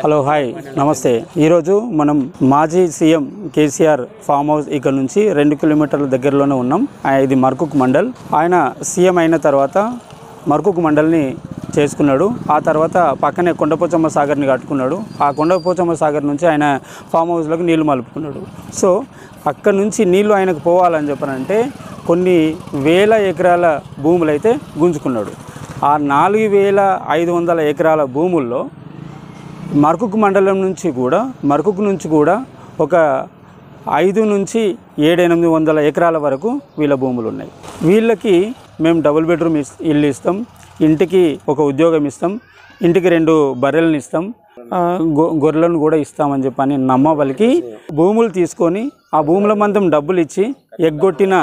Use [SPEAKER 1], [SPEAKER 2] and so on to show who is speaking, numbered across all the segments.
[SPEAKER 1] Hello hi నమస్తే. ఈరోజు మనం మాజీ సీఎం కేసీఆర్ ఫామ్ హౌస్ ఇక్కడ నుంచి 2 కిలోమీటర్ల దగ్గరలోనే ఉన్నాం. ఇది మర్కుక్ మండల్. ఆయన సీఎం అయిన తర్వాత మర్కుక్ మండల్ని చేసుకున్నాడు. ఆ తర్వాత పక్కనే కొండపోచమ్మ సాగర్ని కట్టుకున్నాడు. ఆ కొండపోచమ్మ సాగర్ నుంచి ఆయన ఫామ్ హౌస్లోకి నీళ్లు మలుపుకున్నాడు. సో అక్కడ నుంచి నీళ్లు ఆయనకు పోవాలని చెప్పనంటే కొన్ని వేల ఎకరాల భూములు అయితే గుంజుకున్నాడు. ఆ 4500 ఎకరాల భూముల్లో మర్కుక్ మండలం నుంచి కూడా ఒక 5 నుంచి 700-800 ఎకరాల వరకు వీళ్ళ భూములు ఉన్నాయి. వీళ్ళకి మేము డబుల్ బెడ్రూమ్ ఇల్లు ఇస్తాం, ఇంటికి ఒక ఉద్యోగం ఇస్తాం, ఇంటికి 2 బర్రెలను ఇస్తాం, గొర్రెలను కూడా ఇస్తామని చెప్పని నమ్మబలికి భూములు తీసుకొని ఆ భూముల మందం డబ్బులు ఇచ్చి ఎగ్గొట్టిన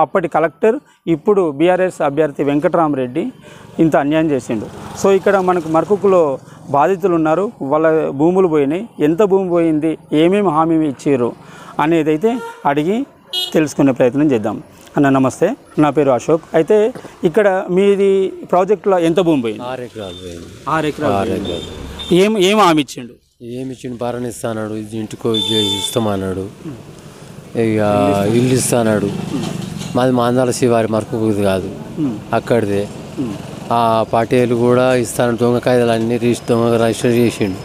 [SPEAKER 1] అప్పటి కలెక్టర్, ఇప్పుడు బీఆర్ఎస్ అభ్యర్థి వెంకట్రామరెడ్డి ఇంత అన్యాయం చేసిండు. సో ఇక్కడ మనకు మర్కుక్లో బాధితులు ఉన్నారు, వాళ్ళ భూములు పోయినాయి, ఎంత భూమి పోయింది, ఏమేమి హామీ ఇచ్చారు అనేదైతే అడిగి తెలుసుకునే ప్రయత్నం చేద్దాం. అన్న నమస్తే, నా పేరు అశోక్. అయితే ఇక్కడ మీది ప్రాజెక్టులో ఎంత భూమి పోయింది?
[SPEAKER 2] 6 ఎకరాలు పోయింది.
[SPEAKER 1] 6 ఎకరాలు. ఏం హామీ ఇచ్చిండు?
[SPEAKER 2] ఏమిచ్చిండు? భరణ ఇస్తాడు, ఇంటికో ఇస్తామన్నాడు, ఇక ఇల్లు ఇస్తాడు. మాది మాందాల శివారి మర్కుది కాదు, అక్కడిదే. ఆ పార్టీలు కూడా ఇస్తాను, దొంగ కాయిదాలు అన్నీ రిజిస్టర్ చేసిండు.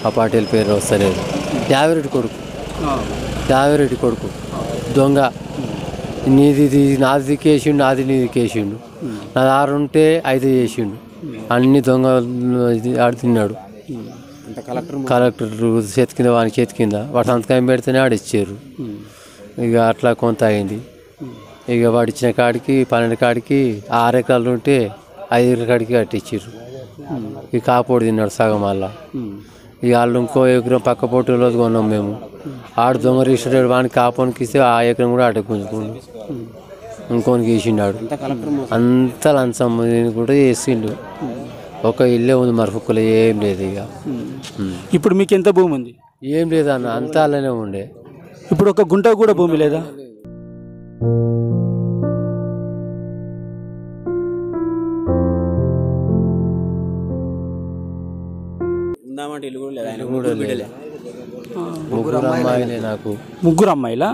[SPEAKER 2] ఆ పార్టీల పేరు వస్తలేదు. యావిరెడ్డి కొడుకు దొంగ. నీది నాది కేసిండు, నాది నీది కేసిండు. నా 6 ఉంటే 5 చేసిండు. అన్ని దొంగ ఆడు తిన్నాడు. కలెక్టర్ చేతి కింద, వాని చేతి కింద వాడు సంతకం పెడితేనే ఆడిచ్చారు. ఇక అట్లా కొంత అయింది. ఇక వాడు ఇచ్చిన కాడికి 12 కాడికి 6 ఎకరాలు ఉంటే 5 ఎకరాల కాడికి కట్టించారు. ఇక కాపోడు తిన్నాడు సగం. మళ్ళా ఇక వాళ్ళు ఇంకో ఎకరం పక్క పోటీలో కొన్నాం మేము. ఆడు దొంగ రిజిస్టర్ వాడిని కాపోనికి ఇస్తే ఆ ఎకరం కూడా ఆట గుంజుకుండు, ఇంకోనికి వేసిండాడు. అంతా లంచం కూడా చేసిండు. ఒక ఇల్లే ఉంది మర్కుక్లో, ఏం లేదు. ఇక
[SPEAKER 1] ఇప్పుడు మీకు ఎంత భూమి ఉంది?
[SPEAKER 2] ఏం లేదు అన్న, అంతా అలానే ఉండే.
[SPEAKER 1] ఇప్పుడు ఒక గుంట కూడా భూమి లేదా?
[SPEAKER 2] ముగ్గురు అమ్మాయిలే నాకు.
[SPEAKER 1] ముగ్గురు అమ్మాయిలా?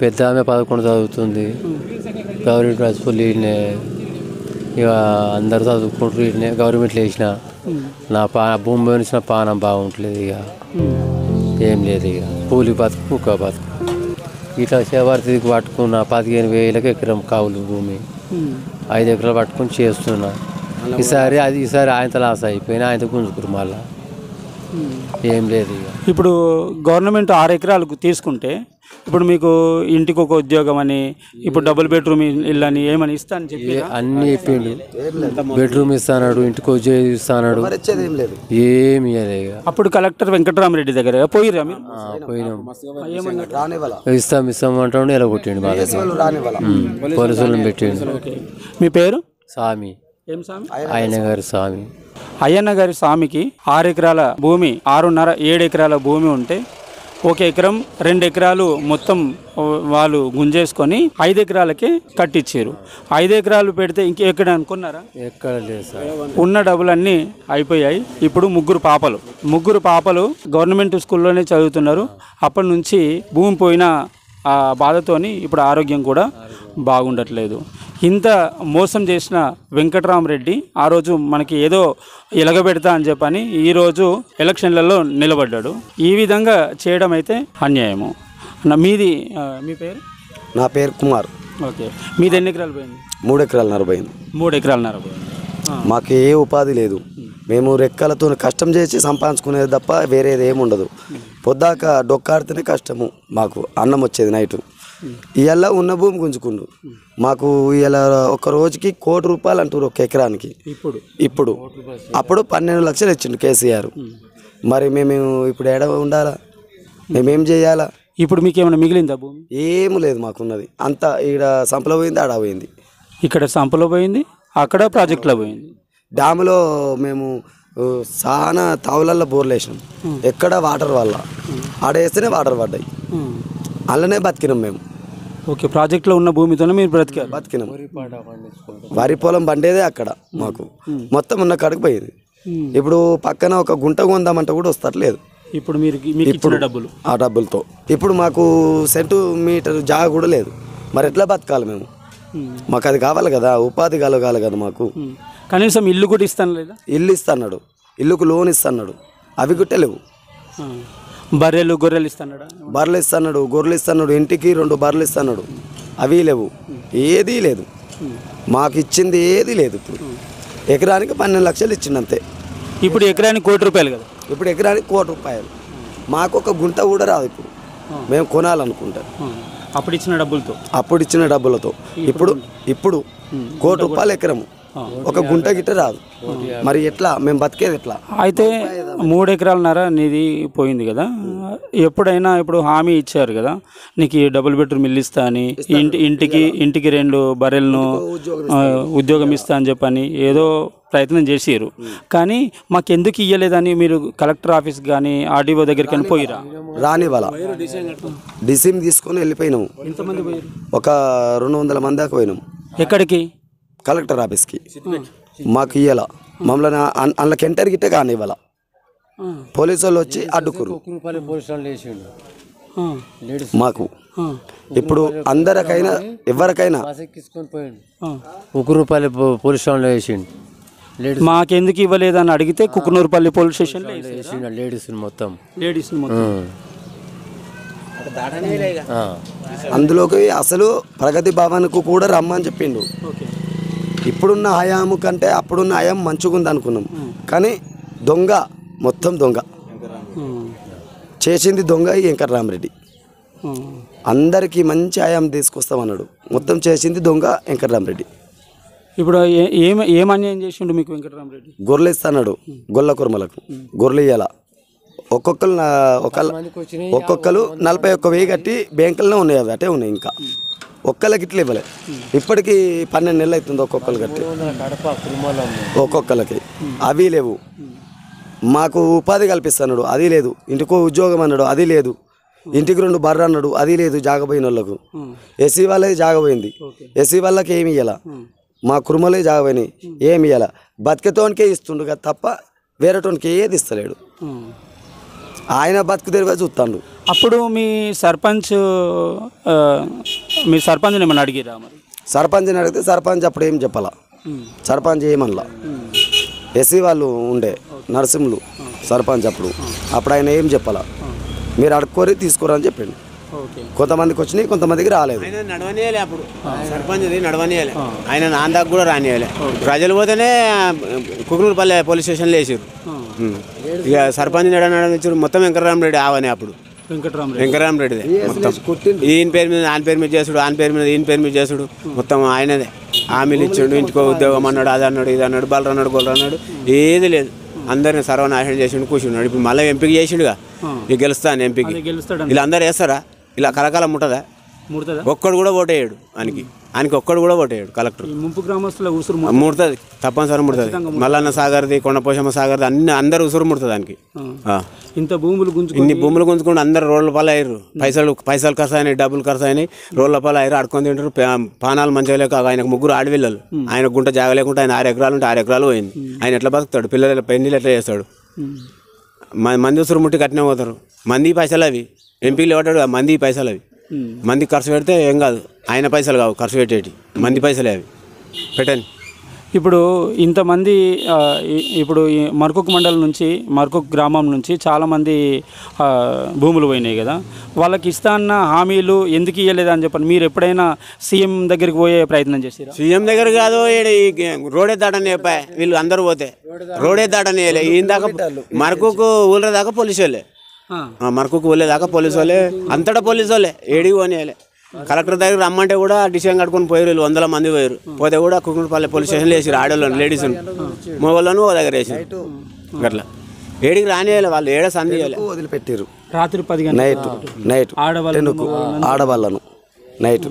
[SPEAKER 2] పెద్ద ఆమె 11 చదువుతుంది, గవర్నమెంట్ హాస్పిటల్. ఇక అందరు చదువుకుంటారు. ఇట్నే గవర్నమెంట్లో వేసిన నా భూమి పోయిన పానం బాగుంటలేదు. ఇక ఏం లేదు. ఇక కూలి బతుకు, కుక్క బతుకు. ఇట్లా శివార్తికి పట్టుకున్న 15,000 ఎకరం కావులు భూమి, 5 ఎకరాలు పట్టుకుని చేస్తున్నా. ఈసారి ఆయనతో లాస్ అయిపోయినా, ఆయనతో గుంజుకురు. మళ్ళా ఏం లేదు. ఇక
[SPEAKER 1] ఇప్పుడు గవర్నమెంట్ 6 ఎకరాలకు తీసుకుంటే ఇప్పుడు మీకు ఇంటికి ఒక ఉద్యోగం అని, ఇప్పుడు డబుల్ బెడ్రూమ్ ఇల్లు అని ఏమని ఇస్తా అని చెప్పి
[SPEAKER 2] అన్నీ చెప్పిండు. బెడ్రూమ్ ఇస్తాడు, ఇంటికి ఉద్యోగం ఇస్తాడు, ఏమి.
[SPEAKER 1] అప్పుడు కలెక్టర్ వెంకట్రామరెడ్డి దగ్గర పోయిరా మీరు?
[SPEAKER 2] పోయినాం. ఇస్తాం అంటాడు, ఎలా కొట్టిండు. మా దగ్గర పోలీసులను పెట్టిండు.
[SPEAKER 1] మీ పేరు?
[SPEAKER 2] స్వామి.
[SPEAKER 1] ఏం స్వామి?
[SPEAKER 2] అయ్యన్నగారి స్వామి.
[SPEAKER 1] అయ్యన్నగారి స్వామికి 6 ఎకరాల భూమి, 6.5-7 ఎకరాల భూమి ఉంటే 1 ఎకరం 2 ఎకరాలు మొత్తం వాళ్ళు గుంజేసుకొని 5 ఎకరాలకే కట్టించారు. 5 ఎకరాలు పెడితే ఇంకెక్కడ అనుకున్నారా?
[SPEAKER 2] ఎక్కడ లేదు సార్.
[SPEAKER 1] ఉన్న డబ్బులన్నీ అయిపోయాయి. ఇప్పుడు ముగ్గురు పాపలు గవర్నమెంట్ స్కూల్లోనే చదువుతున్నారు. అప్పటి నుంచి భూమి పోయిన ఆ బాధతోని ఇప్పుడు ఆరోగ్యం కూడా బాగుండట్లేదు. ఇంత మోసం చేసిన వెంకట్రామరెడ్డి ఆ రోజు మనకి ఏదో ఎలగబెడతా అని చెప్పని ఈరోజు ఎలక్షన్లలో నిలబడ్డాడు. ఈ విధంగా చేయడం అయితే అన్యాయము. మీది మీ పేరు?
[SPEAKER 3] నా పేరు కుమార్.
[SPEAKER 1] ఓకే. మీది ఎన్ని ఎకరాలు పోయింది?
[SPEAKER 3] 3 ఎకరాలన్నర పోయింది.
[SPEAKER 1] 3 ఎకరాలన్నర పోయింది.
[SPEAKER 3] మాకు ఏ ఉపాధి లేదు. మేము రెక్కలతో కష్టం చేసి సంపాదించుకునేది తప్ప వేరేది ఏమి ఉండదు. పొద్దాక డొక్కాడితేనే కష్టము. మాకు అన్నం వచ్చేది నైటు. ఇవాళ ఉన్న భూమి గుంజుకుండు. మాకు ఇవాళ ఒక రోజుకి ₹1 కోటి అంటారు ఒక ఎకరానికి. ఇప్పుడు అప్పుడు 12 లక్షలు ఇచ్చిండు కేసీఆర్. మరి మేము ఇప్పుడు ఏడ ఉండాలా? మేమేం చేయాలా?
[SPEAKER 1] ఇప్పుడు మీకు ఏమైనా మిగిలిందా భూమి?
[SPEAKER 3] ఏమి లేదు మాకున్నది. అంతా ఈడ సంపలో పోయింది, ఆడ పోయింది.
[SPEAKER 1] ఇక్కడ సంపలో పోయింది, అక్కడ ప్రాజెక్టులో పోయింది.
[SPEAKER 3] డ్యాములో మేము చాలా తావులల్లో బోర్లు వేసినాం. ఎక్కడ వాటర్ వల్ల ఆడ వేస్తేనే వాటర్ పడ్డాయి. అలానే బతికినాం మేము.
[SPEAKER 1] ఓకే. ప్రాజెక్టులో ఉన్న భూమితోనే మీరు
[SPEAKER 3] బతికినాం. వరి పొలం పండేదే అక్కడ. మాకు మొత్తం ఉన్న కాడికి పోయింది. ఇప్పుడు పక్కన ఒక గుంట కొందామంటే కూడా వస్తట్లేదు.
[SPEAKER 1] ఇప్పుడు మీకు ఇచ్చిన డబ్బులు
[SPEAKER 3] ఆ డబ్బులతో ఇప్పుడు మాకు సెంటీమీటర్ జాగా కూడా లేదు. మరి ఎట్లా బతకాలి మేము? మాకు అది కావాలి కదా, ఉపాధి కలగాలి కదా మాకు.
[SPEAKER 1] కనీసం ఇల్లు కూడా ఇస్తాను లేదా?
[SPEAKER 3] ఇల్లు ఇస్తున్నాడు, ఇల్లుకు లోన్ ఇస్తున్నాడు, అవి గుట్టలేవు.
[SPEAKER 1] బర్రెలు గొర్రెలు ఇస్తున్నాడు,
[SPEAKER 3] బర్రెలు ఇస్తున్నాడు, గొర్రెలు ఇస్తున్నాడు, ఇంటికి 2 బర్రెలు ఇస్తున్నాడు, అవి లేవు, ఏదీ లేదు. మాకు ఇచ్చింది ఏదీ లేదు. ఇప్పుడు ఎకరానికి 12 లక్షలు ఇచ్చిండంతే.
[SPEAKER 1] ఇప్పుడు ఎకరానికి ₹1 కోటి కదా?
[SPEAKER 3] ఇప్పుడు ఎకరానికి ₹1 కోటి. మాకు ఒక గుంట కూడా రాదు ఇప్పుడు మేము కొనాలనుకుంటాం.
[SPEAKER 1] అప్పుడు ఇచ్చిన డబ్బులతో ఇప్పుడు ₹1 కోటి ఎకరము, ఒక గుంట గిట్ట రాదు. మరి ఎట్లా మేము బతికేది ఎట్లా? అయితే 3 ఎకరాలన్నర నీది పోయింది కదా. ఎప్పుడైనా ఇప్పుడు హామీ ఇచ్చారు కదా, నీకు డబుల్ బెడ్రూమ్ ఇల్లు ఇస్తా అని, ఇంటికి 2 బర్రెలను ఉద్యోగం ఇస్తా అని చెప్పని ఏదో ప్రయత్నం చేసారు. కానీ మాకు ఎందుకు ఇవ్వలేదని మీరు కలెక్టర్ ఆఫీస్ కానీ ఆర్డీఓ దగ్గరికి అని పోయిరా?
[SPEAKER 3] రానివ్వాల డిసిమ్ తీసుకొని వెళ్ళిపోయినాము.
[SPEAKER 1] ఎంతమంది పోయారు?
[SPEAKER 3] ఒక 200 మంది దాకా పోయినాము.
[SPEAKER 1] ఎక్కడికి?
[SPEAKER 3] కలెక్టర్ ఆఫీస్కి. మాకు ఇయ్యాల, మమ్మల్ని అందులోకి ఎంటర్ గిట్టే కానీ ఇవ్వాల. పోలీసు వాళ్ళు వచ్చి అడ్డుకురు మాకు. ఇప్పుడు అందరికైనా ఎవరికైనా
[SPEAKER 2] ₹1 పోలీస్ స్టేషన్లో వేసిండు.
[SPEAKER 1] మాకెందుకు ఇవ్వలేదని అడిగితే కుకునూరుపల్లి పోలీస్ స్టేషన్లో
[SPEAKER 2] వేసిండు. లేడీస్ మొత్తం
[SPEAKER 3] అందులోకి అసలు ప్రగతి భవన్కు కూడా రమ్మని చెప్పిండు. ఇప్పుడున్న హయాము కంటే అప్పుడున్న హయాం మంచిగా ఉంది అనుకున్నాం. కానీ దొంగ, మొత్తం దొంగ చేసింది దొంగ ఈ వెంకటరామరెడ్డి. అందరికీ మంచి హయాం తీసుకొస్తామన్నాడు, మొత్తం చేసింది దొంగ వెంకటరామరెడ్డి.
[SPEAKER 1] ఇప్పుడు ఏం అన్యాయం చేసిండు మీకు వెంకటరామరెడ్డి?
[SPEAKER 3] గొర్రెలు ఇస్తున్నాడు, గొల్ల కుర్మలకు గొర్రెలు ఇవ్వాల. ఒక్కొక్కరు 41,000 కట్టి బ్యాంకుల్లో ఉన్నాయి, అవి అటే ఉన్నాయి. ఇంకా ఒక్కళ్ళకి ఇట్లా ఇవ్వలే. ఇప్పటికీ 12 నెలలు అవుతుంది ఒక్కొక్కరు కట్టి, ఒక్కొక్కరికి అవి లేవు. మాకు ఉపాధి కల్పిస్తున్నాడు, అది లేదు. ఇంటికో ఉద్యోగం అన్నాడు, అది లేదు. ఇంటికి 2 బర్రె అన్నాడు, అది లేదు. జాగపోయిన వాళ్ళకు ఎస్సీ వాళ్ళకి జాగపోయింది, ఎస్సీ వాళ్ళకి ఏమి ఇవ్వాల. మా కుర్మలే జాగపోయినాయి, ఏమి ఇవ్వాల. బతికేతోనికే ఇస్తుండు కదా తప్ప వేరేటోనికి ఏది ఇస్తలేడు. ఆయన బతుకు తెరుగా చూస్తాడు.
[SPEAKER 1] అప్పుడు మీ సర్పంచ్ని ఏమన్నా అడిగిరా? మరి
[SPEAKER 3] సర్పంచ్ని అడిగితే సర్పంచ్ అప్పుడు ఏం చెప్పాలా, సర్పంచ్ ఏమనలా. ఎస్సీ వాళ్ళు ఉండే నరసింహులు సర్పంచ్ అప్పుడు ఆయన ఏం చెప్పాలా, మీరు అడుక్కోరి తీసుకోరా అని చెప్పిండు. కొంతమందికి వచ్చినాయి, కొంతమందికి రాలేదు.
[SPEAKER 4] నడవనియాలి, అప్పుడు సర్పంచ్ నడవనియాలి, ఆయన నాందాకు కూడా రానియాలి. ప్రజలు పోతేనే కుకునూరుపల్లి పోలీస్ స్టేషన్లో వేసారు. ఇక సర్పంచ్ నడవనిచ్చారు మొత్తం వెంకటరామరెడ్డి ఆవని. అప్పుడు వెంకటరామరెడ్డిదే మొత్తం. ఈయన పేరు మీద ఆయన పేరు మీద చేసుడు, ఆయన పేరు మీద ఈయన పేరు మీద చేసుడు, మొత్తం ఆయనదే. హామీలు ఇచ్చాడు, ఇంటికో ఉద్యోగం అన్నాడు, అది అన్నాడు, ఇది అన్నాడు, బలరు అన్నాడు, గొల్లరు అన్నాడు, ఏది లేదు. అందరిని సర్వనాశనం చేసిండు, కూర్చున్నాడు. ఇప్పుడు మళ్ళీ ఎంపీకి చేసిండుగా, ఇక గెలుస్తాను ఎంపీకి. ఇలా అందరు వేస్తారా? ఇలా కలకాలం ముట్టదా? ఒక్కడు కూడా ఓటేయడు ఆయనకి ఒక్కడు కూడా ఓటేయడు కలెక్టర్.
[SPEAKER 1] ముంపు గ్రామస్తుల ఉసురు
[SPEAKER 4] ముడుతుంది, తప్పనిసరి ముడుతుంది. మల్లన్న సాగర్ది, కొండపోషమ్మ సాగర్ది అన్ని అందరు ఉసురు ముడుతుంది దానికి.
[SPEAKER 1] ఇన్ని
[SPEAKER 4] భూములు గుంజుకుంటూ అందరు రోడ్ల పాలు అయ్యారు. పైసలు ఖర్చు అయినాయి, డబ్బులు ఖర్చు అయినాయి, రోడ్ల పాలు అయ్యారు. అడుకొని తింటారు. పానాలు మంచిగా లేక ఆయనకు 3 ఆడపిల్లలు, ఆయన గుంట జాగలేకుండా ఆయన 6 ఎకరాలు ఉంటే 6 ఎకరాలు పోయింది. ఆయన ఎట్లా బతుకుతాడు? పిల్లలు పెళ్లిళ్ళు ఎట్లా చేస్తాడు? మంది ఉసురు ముట్టి కట్టినే పోతారు. మంది పైసలు అవి ఎంపీలు ఇవ్వటాడు, మంది పైసలు అవి. మంది ఖర్చు పెడితే ఏం కాదు, ఆయన పైసలు కావు ఖర్చు పెట్టేటి, మంది పైసలే అవి పెట్టండి.
[SPEAKER 1] ఇప్పుడు ఇంతమంది ఇప్పుడు ఈ మర్కుక్ మండలం నుంచి, మర్కుక్ గ్రామం నుంచి చాలామంది భూములు పోయినాయి కదా, వాళ్ళకి ఇస్తా అన్న హామీలు ఎందుకు ఇవ్వలేదు అని చెప్పండి. మీరు ఎప్పుడైనా సీఎం దగ్గరికి పోయే ప్రయత్నం చేశారా?
[SPEAKER 4] సీఎం దగ్గర కాదు, రోడే దాటని చెప్పాయి. వీళ్ళు అందరూ పోతే రోడే దాటని ఈయన దాకా మర్కుక్ ఊళ్ళ దాకా పోలీసు వాళ్ళే, మర్కుక్ ఊళ్ళే దాకా పోలీసు వాళ్ళే, అంతటా పోలీసు వాళ్ళే. ఏడికి పోనీయాలి. కలెక్టర్ దగ్గర రమ్మంటే కూడా డిసిషన్ కట్టుకొని పోయారు. వీళ్ళు 100 మంది పోయారు. పోతే కూడా కుకునూరుపల్లి పోలీస్ స్టేషన్లో వేసారు. ఆడవాళ్ళను, లేడీస్, మగవాళ్ళను ఓ దగ్గర వేసారు. అట్లా ఏడికి రానియాలి. వాళ్ళు ఏడ సంధి
[SPEAKER 3] వదిలిపెట్టారు.
[SPEAKER 1] రాత్రి 10 గంటలకు
[SPEAKER 3] నైట్ ఆడవాళ్ళను నైట్.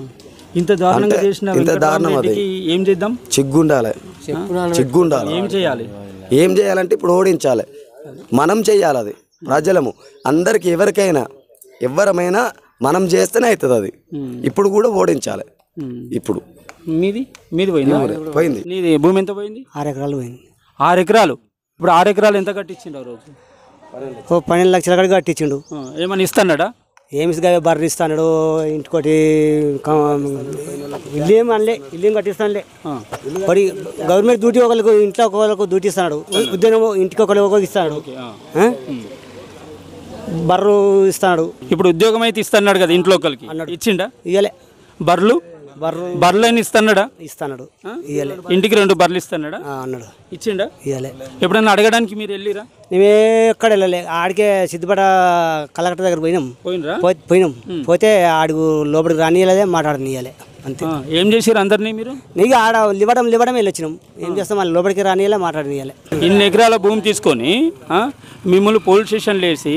[SPEAKER 1] ఇంత దారుణంగా చేసిన ఏం చేద్దాం?
[SPEAKER 3] చిగ్గుండాలి. ఏం చేయాలంటే ఇప్పుడు ఓడించాలి, మనం చెయ్యాలి. అది ప్రజలము అందరికి, ఎవరమైనా మనం చేస్తేనే అవుతుంది. అది ఇప్పుడు కూడా ఓడించాలి. ఇప్పుడు
[SPEAKER 1] మీది పోయింది.
[SPEAKER 3] నీది
[SPEAKER 1] భూమి ఎంత పోయింది?
[SPEAKER 5] 6 ఎకరాలు పోయింది.
[SPEAKER 1] 6 ఎకరాలు ఇప్పుడు 6 ఎకరాలు ఎంత కట్టించిండు ఆ రోజు?
[SPEAKER 5] ఓ 12 లక్షల కాడికి కట్టించిండు.
[SPEAKER 1] ఏమన్నా ఇస్తాడా?
[SPEAKER 5] ఏమి బర్రె ఇస్తాడు, ఇంటికోటి ఇల్లు ఏమి అనలే, ఇల్లు ఏం కట్టిస్తానులే. మరి గవర్నమెంట్ డ్యూటీ ఒకరికి ఇంట్లో ఒకరికి డ్యూటీ ఇస్తున్నాడు, ఉద్యోగం ఇంటికి ఒకరికి ఇస్తాడు, బర్రు ఇస్తాడు.
[SPEAKER 1] ఇప్పుడు ఉద్యోగం అయితే ఇస్తున్నాడు కదా ఇంట్లో ఒకరికి, ఇచ్చిండా?
[SPEAKER 5] ఇయ్యలే.
[SPEAKER 1] బర్రెలని ఇస్తున్నాడా?
[SPEAKER 5] ఇస్తాడు. ఇయ్యలే.
[SPEAKER 1] ఇంటికి 2 బర్రెలు ఇస్తున్నాడా
[SPEAKER 5] అన్నాడు.
[SPEAKER 1] ఇచ్చిండా?
[SPEAKER 5] ఇయ్యలే.
[SPEAKER 1] ఎప్పుడన్నా అడగడానికి మీరు వెళ్ళిరా?
[SPEAKER 5] మేమే ఎక్కడ వెళ్ళలే. ఆడికే సిద్దిపేట కలెక్టర్ దగ్గర పోయినాం. పోతే ఆడికి లోపలికి రానియలేదే, మాట్లాడనియలే, అంతే.
[SPEAKER 1] ఏం చేసారు అందరినీ మీరు?
[SPEAKER 5] నీకు ఆడ లివ్వడం వెళ్ళొచ్చినాం. ఏం చేస్తాం, మళ్ళీ లోపలికి రానియలే, మాట్లాడనియలే.
[SPEAKER 1] ఇన్ని ఎకరాల భూమి తీసుకొని మిమ్మల్ని పోలీస్ స్టేషన్లో వేసి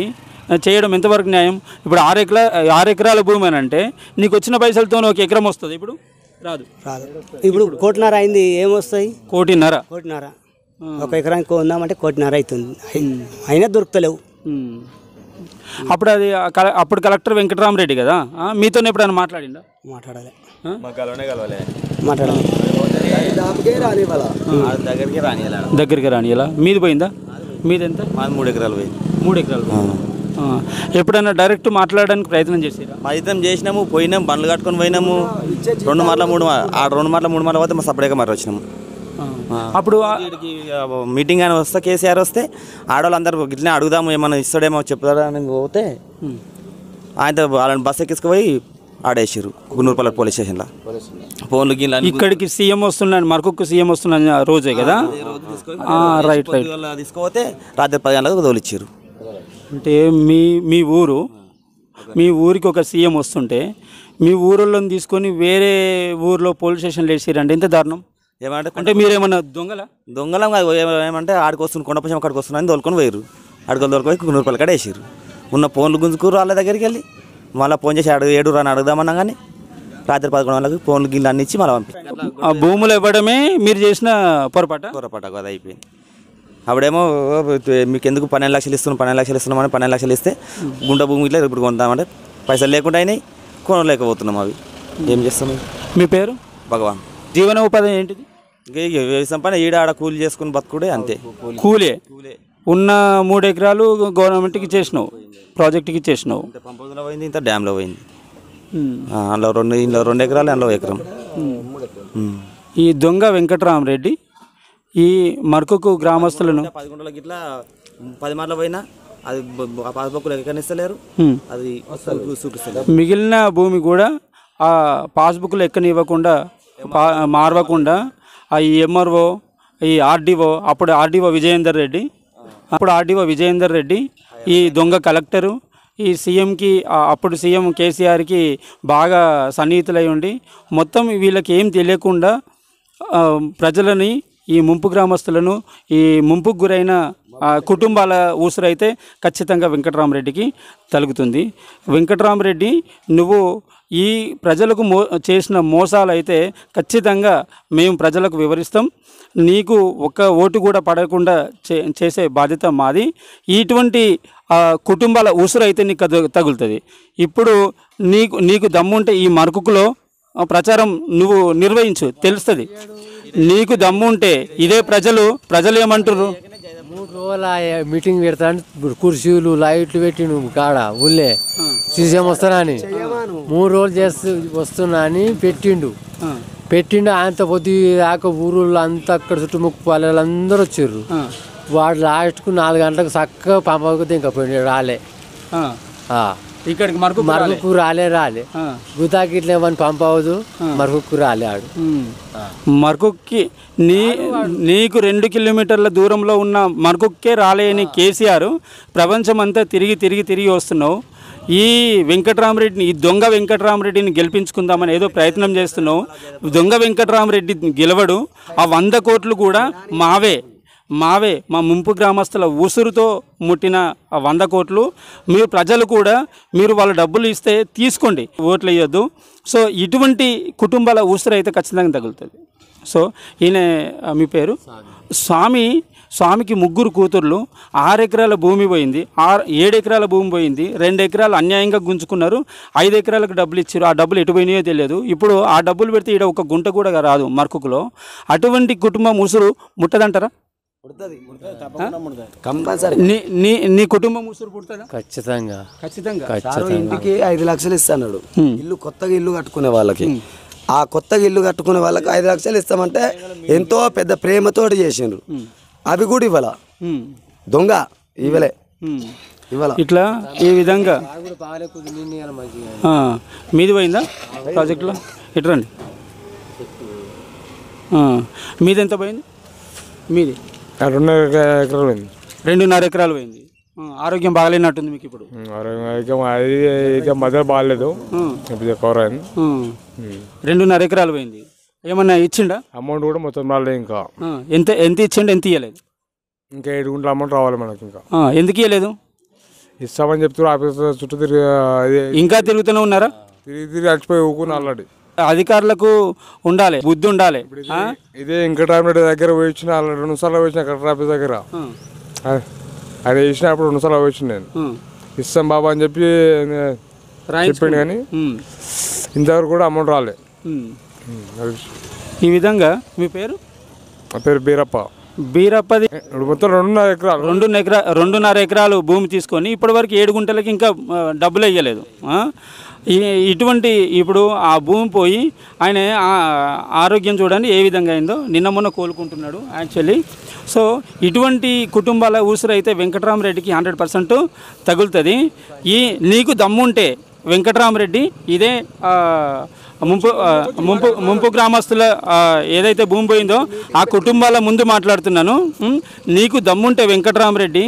[SPEAKER 1] చేయడం ఎంతవరకు న్యాయం? ఇప్పుడు 6 ఎకరాల భూమి అని అంటే నీకు వచ్చిన పైసలతో 1 ఎకరం వస్తుంది, ఇప్పుడు రాదు.
[SPEAKER 5] ఇప్పుడు 1.5 కోటి అయింది, ఏమొస్తాయి?
[SPEAKER 1] 1.5 కోటి.
[SPEAKER 5] 1 ఎకరానికి ఉందామంటే 1.5 కోటి అవుతుంది, అయినా దొరుకుతలేవు.
[SPEAKER 1] అప్పుడు అది అప్పుడు కలెక్టర్ వెంకటరామరెడ్డి కదా, మీతో ఎప్పుడైనా మాట్లాడిందా?
[SPEAKER 5] మాట్లాడాలి.
[SPEAKER 1] దగ్గరికి రానియాలా? మీది పోయిందా? మీది ఎంత?
[SPEAKER 4] 3 ఎకరాలు పోయింది.
[SPEAKER 1] 3 ఎకరాలు. ఎప్పుడైనా డైరెక్ట్ మాట్లాడడానికి ప్రయత్నం చేసారా?
[SPEAKER 4] ప్రయత్నం చేసినాము, పోయినాం, బండ్లు కట్టుకొని పోయినాము. 2 మార్లు 3 మార్లు పోతే మా సపరేట్గా మరి వచ్చినాము.
[SPEAKER 1] అప్పుడు
[SPEAKER 4] మీటింగ్ అని వస్తే, కేసీఆర్ వస్తే ఆడవాళ్ళందరూ ఇట్లనే అడుగుదాము, ఏమన్నా ఇస్తాడేమో చెప్తారా అని పోతే ఆయన వాళ్ళని బస్ ఎక్కించుకుపోయి ఆడేసారు కుకునూరుపల్లి పోలీస్ స్టేషన్లో. ఫోన్లు గిన్నె
[SPEAKER 1] ఇక్కడికి సీఎం వస్తున్నాను, మరొక సీఎం వస్తున్నాను రోజే కదా. రైట్
[SPEAKER 4] తీసుకుపోతే రాత్రి 10 గంటలకు తోలిచ్చారు.
[SPEAKER 1] అంటే మీ ఊరికి ఒక సీఎం వస్తుంటే మీ ఊరిలోని తీసుకొని వేరే ఊరిలో పోలీస్ స్టేషన్లో వేసారంటే ఎంత దారుణం.
[SPEAKER 4] ఏమంటే
[SPEAKER 1] అంటే మీరేమన్నా
[SPEAKER 4] దొంగలం కాదు, ఏమంటే ఆడికి వస్తుంది, కొండపశం అక్కడికి వస్తున్నాయని తోలుకొని పోయారు. అడుగులు తోలుకొని కుకునూరుపల్లి కాడ వేసారు. ఉన్న ఫోన్లు గుంజుకురు వాళ్ళ దగ్గరికి వెళ్ళి. మళ్ళీ ఫోన్ చేసి 7 రాని అడుగుదామన్నా కానీ రాత్రి 11 గంటలకు ఫోన్లు గిన్నెలు అన్ని ఇచ్చి మళ్ళీ పంపించారు.
[SPEAKER 1] ఆ భూములు ఇవ్వడమే మీరు చేసిన పొరపాట
[SPEAKER 4] అది అయిపోయింది. అప్పుడేమో మీకు ఎందుకు 12 లక్షలు ఇస్తున్నామని 12 లక్షలు ఇస్తే గుంట భూమి ఇట్లా ఇప్పుడు కొందామంటే పైసలు లేకుండా అయినాయి, కొనలేకపోతున్నాం. అవి ఏం చేస్తున్నాం?
[SPEAKER 1] మీ పేరు?
[SPEAKER 4] భగవాన్.
[SPEAKER 1] జీవనోపాధి ఏంటిది?
[SPEAKER 4] వ్యవసాయం పని ఈడ ఆడ కూలి చేసుకుని బతుకుడే, అంతే.
[SPEAKER 1] కూలే. ఉన్న 3 ఎకరాలు గవర్నమెంట్కి ఇచ్చేసినావు, ప్రాజెక్ట్కి ఇచ్చేసినావు.
[SPEAKER 4] పంపంలో పోయింది, ఇంత డ్యామ్లో పోయింది. అందులో 2 ఎకరాలు, అందులో 1 ఎకరం.
[SPEAKER 1] ఈ దొంగ వెంకటరామరెడ్డి ఈ మరొక గ్రామస్తులను
[SPEAKER 4] 10 గుంటలకి ఇట్లా 10 మార్లు పోయినా అది పాస్బుక్లు ఎక్కనిస్తలేరు, అది చూపిస్తలేరు.
[SPEAKER 1] మిగిలిన భూమి కూడా ఆ పాస్బుక్లు ఎక్కనివ్వకుండా మారవకుండా ఈ ఎంఆర్ఓ, ఈ ఆర్డీఓ, అప్పుడు ఆర్డీఓ విజయేందర్ రెడ్డి, ఈ దొంగ కలెక్టరు, ఈ సీఎంకి అప్పుడు సీఎం కేసీఆర్కి బాగా సన్నిహితులై ఉండి మొత్తం వీళ్ళకి ఏం తెలియకుండా ప్రజలని, ఈ ముంపు గ్రామస్తులను, ఈ ముంపుకు గురైన కుటుంబాల ఊసురైతే ఖచ్చితంగా వెంకటరామరెడ్డికి తలుగుతుంది. వెంకటరామరెడ్డి, నువ్వు ఈ ప్రజలకు చేసిన మోసాలు అయితే ఖచ్చితంగా మేము ప్రజలకు వివరిస్తాం. నీకు ఒక్క ఓటు కూడా పడకుండా చేసే బాధ్యత మాది. ఇటువంటి కుటుంబాల ఊసురు అయితే నీకు తగులుతుంది. ఇప్పుడు నీకు దమ్ముంటే ఈ మరకులో ప్రచారం నువ్వు నిర్వహించు, తెలుస్తుంది. నీకు దమ్ముంటే ఇదే ప్రజలు ఏమంటారు?
[SPEAKER 2] 3 రోజుల మీటింగ్ పెడతాను, కుర్చీలు లైట్లు పెట్టి నువ్వు కాడ ఊళ్ళే సీఎం వస్తానా అని 3 రోజులు చేస్తూ వస్తున్నా అని పెట్టిండు. ఆయనతో పొద్దు దాకా ఊరుళ్ళు అంతా అక్కడ చుట్టుముక్కు పల్లెలందరూ వచ్చారు. వాడు లాస్ట్కు 4 గంటలకు చక్కగా పంపకపోతే ఇంకా పోయి రాలే.
[SPEAKER 1] ఇక్కడికి
[SPEAKER 2] మరొక్కు రాలే గుతాకి ఇట్లా ఏమని పంపవద్దు, మరొక్కు రాలే ఆడు.
[SPEAKER 1] మరకుక్కి నీకు 2 కిలోమీటర్ల దూరంలో ఉన్న మరకుక్కే రాలేని కేసీఆర్ ప్రపంచం అంతా తిరిగి వస్తున్నావు. ఈ వెంకటరామరెడ్డిని, ఈ దొంగ వెంకటరామరెడ్డిని గెలిపించుకుందామని ఏదో ప్రయత్నం చేస్తున్నావు. దొంగ వెంకటరామరెడ్డి గెలవడు. ఆ 100 కోట్లు కూడా మావే, మా ముంపు గ్రామస్తుల ఉసురుతో ముట్టిన ఆ 100 కోట్లు మీరు ప్రజలు కూడా మీరు వాళ్ళ డబ్బులు ఇస్తే తీసుకోండి, ఓట్లు వేయొద్దు. సో ఇటువంటి కుటుంబాల ఉసురు అయితే ఖచ్చితంగా తగులుతుంది. సో ఈయన మీ పేరు? స్వామికి 3 కూతుర్లు, 6 ఎకరాల భూమి పోయింది, 7 ఎకరాల భూమి పోయింది, 2 ఎకరాలు అన్యాయంగా గుంజుకున్నారు, 5 ఎకరాలకు డబ్బులు ఇచ్చారు. ఆ డబ్బులు ఎటు పోయినాయో తెలియదు. ఇప్పుడు ఆ డబ్బులు పెడితే ఇక్కడ 1 గుంట కూడా రాదు మరకులో. అటువంటి కుటుంబం ఉసురు ముట్టదంటారా?
[SPEAKER 3] కంపల్సరీ
[SPEAKER 1] నీ నీ నీ కుటుంబం ఉసురు పుడుతుందా?
[SPEAKER 2] ఖచ్చితంగా
[SPEAKER 1] ఖచ్చితంగా.
[SPEAKER 3] ఇంటికి 5 లక్షలు ఇస్తాడు. ఇల్లు కొత్తగా ఇల్లు కట్టుకునే వాళ్ళకి, ఆ కొత్తగా ఇల్లు కట్టుకునే వాళ్ళకి 5 లక్షలు ఇస్తామంటే ఎంతో పెద్ద ప్రేమతోటి చేసిండ్రు. అవి కూడా ఇవ్వాల, దొంగ ఇవ్వలే ఇవ్వాల.
[SPEAKER 1] ఇట్లా ఈ విధంగా మీది పోయిందా ప్రాజెక్టులో? ఇట్రండి. మీది ఎంత పోయింది? మీది
[SPEAKER 6] 2.5 ఎకరాలు పోయింది.
[SPEAKER 1] 2.5 ఎకరాలు పోయింది. ఆరోగ్యం బాగాలేనట్టుంది మీకు ఇప్పుడు?
[SPEAKER 6] అది ఇక మధ్యలో బాగాలేదు, కవర్ అయింది.
[SPEAKER 1] 2.5 ఎకరాలు పోయింది. ఏమన్నా ఇచ్చిండా?
[SPEAKER 6] అమౌంట్ కూడా మొత్తం రాలేదు. ఇంకా
[SPEAKER 1] ఎంత ఎంత ఇచ్చిండు? ఎంత ఇవ్వలేదు?
[SPEAKER 6] ఇంకా 7 గుంటల అమౌంట్ రావాలి మనకి. ఇంకా
[SPEAKER 1] ఎందుకు ఇవ్వలేదు?
[SPEAKER 6] ఇస్తామని చెప్తారు. ఆఫీస్ చుట్టూ తిరిగి
[SPEAKER 1] ఇంకా తిరుగుతూనే ఉన్నారా?
[SPEAKER 6] తిరిగి అడిచిపోయి ఊకుని ఆల్రెడీ.
[SPEAKER 1] అధికారులకు ఉండాలి, బుద్ధి ఉండాలి.
[SPEAKER 6] ఇదే వెంకటరామరెడ్డి దగ్గర పోయించిన, 2 సార్లు పోయించిన కలెక్టర్ ఆఫీస్ దగ్గర. ఆయన వేసినప్పుడు 2 సార్లు పోయించిన నేను. ఇస్తాం బాబా అని చెప్పి చెప్పిండు, కానీ ఇంతవరకు కూడా అమౌంట్ రాలే.
[SPEAKER 1] ఈ విధంగా మీ పేరు?
[SPEAKER 6] నా పేరు బీరప్ప.
[SPEAKER 1] బీరప్పది
[SPEAKER 6] మొత్తం 2.5 ఎకరాలు.
[SPEAKER 1] 2.5 ఎకరాలు భూమి తీసుకొని ఇప్పటివరకు 7 గుంటలకి ఇంకా డబ్బులు ఇవ్వలేదు. ఇటువంటి ఇప్పుడు ఆ భూమి పోయి ఆయన ఆరోగ్యం చూడండి ఏ విధంగా అయిందో. నిన్న మొన్న కోలుకుంటున్నాడు యాక్చువల్లీ. సో ఇటువంటి కుటుంబాల ఊసురైతే వెంకటరామరెడ్డికి 100% తగులుతుంది. నీకు దమ్ముంటే వెంకటరామరెడ్డి ఇదే ముంపు గ్రామస్తుల ఏదైతే భూమి పోయిందో ఆ కుటుంబాల ముందు మాట్లాడుతున్నాను. నీకు దమ్ముంటే వెంకటరామరెడ్డి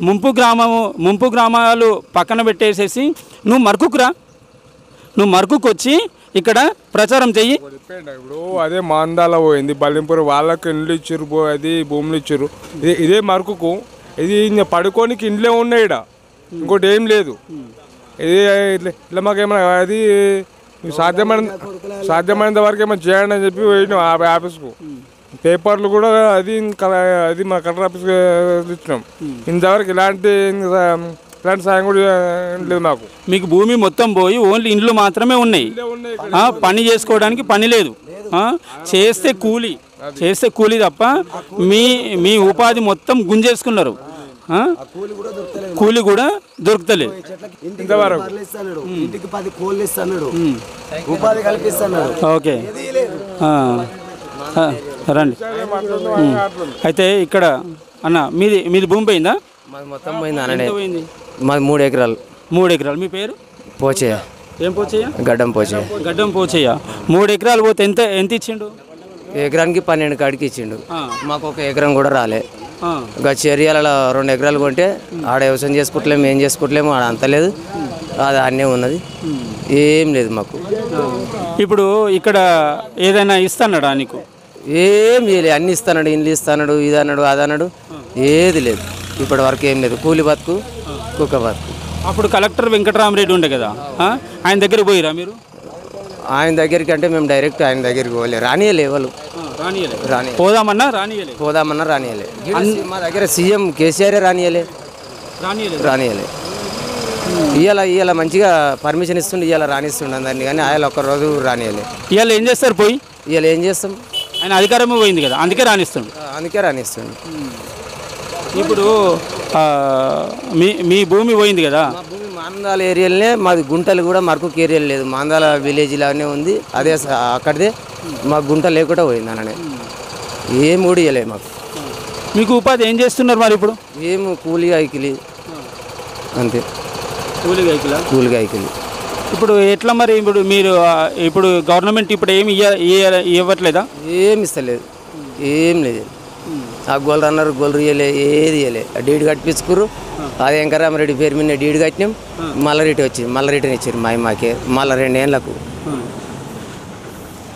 [SPEAKER 1] ముంపు గ్రామాలు పక్కన పెట్టేసేసి నువ్వు మరకుకు వచ్చి ఇక్కడ ప్రచారం చెయ్యి.
[SPEAKER 6] ఇప్పుడు అదే మాందాల పోయింది, బల్లింపూర్ వాళ్ళకి ఇండ్లు ఇచ్చారు, అది భూములు ఇచ్చారు. ఇదే మరకుకు ఇది పడుకోనికి ఇండ్లే ఉన్నాయి, ఇక్కడ ఇంకోటి ఏం లేదు. ఇది ఇట్లా మాకేమైనా అది సాధ్యమైనంత వరకు ఏమైనా చేయండి అని చెప్పి పోయినాం ఆఫీస్కు. పేపర్లు కూడా అది మా కలెక్టర్ ఆఫీస్కి ఇచ్చినాం. ఇంతవరకు ఇలాంటి సాయం కూడా లేదు మాకు.
[SPEAKER 1] మీకు భూమి మొత్తం పోయి ఓన్లీ ఇండ్లు మాత్రమే ఉన్నాయి, పని చేసుకోవడానికి పని లేదు. చేస్తే కూలీ తప్ప మీ ఉపాధి మొత్తం గుంజేసుకున్నారు. కూలి కూడా దొరుకుతలేదు.
[SPEAKER 3] ఇంటికి 10 కోళ్ళు ఇస్తాడు, ఉపాధి కల్పిస్తున్నాడు.
[SPEAKER 1] ఓకే రండి. అయితే ఇక్కడ అన్న మీది భూమి పోయిందా?
[SPEAKER 7] మాది మొత్తం పోయింది అన్నడే. మాది 3 ఎకరాలు.
[SPEAKER 1] 3 ఎకరాలు. మీ పేరు?
[SPEAKER 7] పోచయ్య.
[SPEAKER 1] ఏం పోచయ్య?
[SPEAKER 7] గడ్డం పోచయ్య.
[SPEAKER 1] 3 ఎకరాలు పోతే ఎంత ఇచ్చిండు?
[SPEAKER 7] ఎకరానికి 12 కాడికి ఇచ్చిండు. మాకు 1 ఎకరం కూడా రాలే. ఇంకా చర్యలలో 2 ఎకరాలు కొంటే ఆడ వ్యవసాయం చేసుకుంటలేము, ఏం చేసుకుంటలేము, ఆడ అంత లేదు, అది అన్నీ ఉన్నది, ఏం లేదు మాకు.
[SPEAKER 1] ఇప్పుడు ఇక్కడ ఏదైనా ఇస్తాడా నీకు?
[SPEAKER 7] ఏం చేయలేదు. అన్నీ ఇస్తాడు, ఇండ్లు ఇస్తాడు, ఇది అన్నాడు, అది అన్నాడు, ఏది లేదు ఇప్పటి వరకు. ఏం లేదు, కూలి బతుకు, కుక్క బతుకు.
[SPEAKER 1] అప్పుడు కలెక్టర్ వెంకటరామరెడ్డి ఉండే కదా, ఆయన దగ్గర పోయిరా మీరు?
[SPEAKER 7] ఆయన దగ్గరికి అంటే మేము డైరెక్ట్ ఆయన దగ్గరికి పోలే, రానియలే వాళ్ళు.
[SPEAKER 1] పోదామన్నా
[SPEAKER 7] రానియలే. మా దగ్గర సీఎం కేసీఆర్ రానియలే. ఇవాళ మంచిగా పర్మిషన్ ఇస్తుండే, ఇవాళ రానిస్తుండే అందరినీ, కానీ ఆయన ఒక్కరోజు రానియలే.
[SPEAKER 1] ఇవాళ ఏం చేస్తారు?
[SPEAKER 7] ఇవాళ ఏం చేస్తాం?
[SPEAKER 1] ఆయన అధికారమే పోయింది కదా, అందుకే రానిస్తుండు. ఇప్పుడు మీ భూమి పోయింది కదా?
[SPEAKER 7] మా భూమి మాందాల ఏరియాలనే, మాది గుంటలు కూడా మరకుక్ ఏరియాలు లేదు, మాందాల విలేజ్ లానే ఉంది. అదే అక్కడిదే మాకు గుంట లేకుండా పోయింది అన్ననే. ఏం కూడా ఇవ్వలేదు మాకు.
[SPEAKER 1] మీకు ఉపాధి ఏం చేస్తున్నారు మరి ఇప్పుడు?
[SPEAKER 7] ఏం కూలి ఐకిలి అంతే. కూలి ఐకిలి.
[SPEAKER 1] ఇప్పుడు ఎట్లా మరి? ఇప్పుడు గవర్నమెంట్ ఇప్పుడు ఏమి ఇవ్వట్లేదా?
[SPEAKER 7] ఏమి ఇస్తలేదు, ఏం లేదు. ఆ గోల్ రన్నర్ గోల్ ఇయ్యలే, ఏది ఇవ్వలే. డీడ్ కట్టించుకురు, అది వెంకటరామరెడ్డి పేరు మీద డీడ్ కట్టినాం. మళ్ళీ రిటర్న్ ఇచ్చారు మాకే మళ్ళీ 2 ఏళ్ళకు.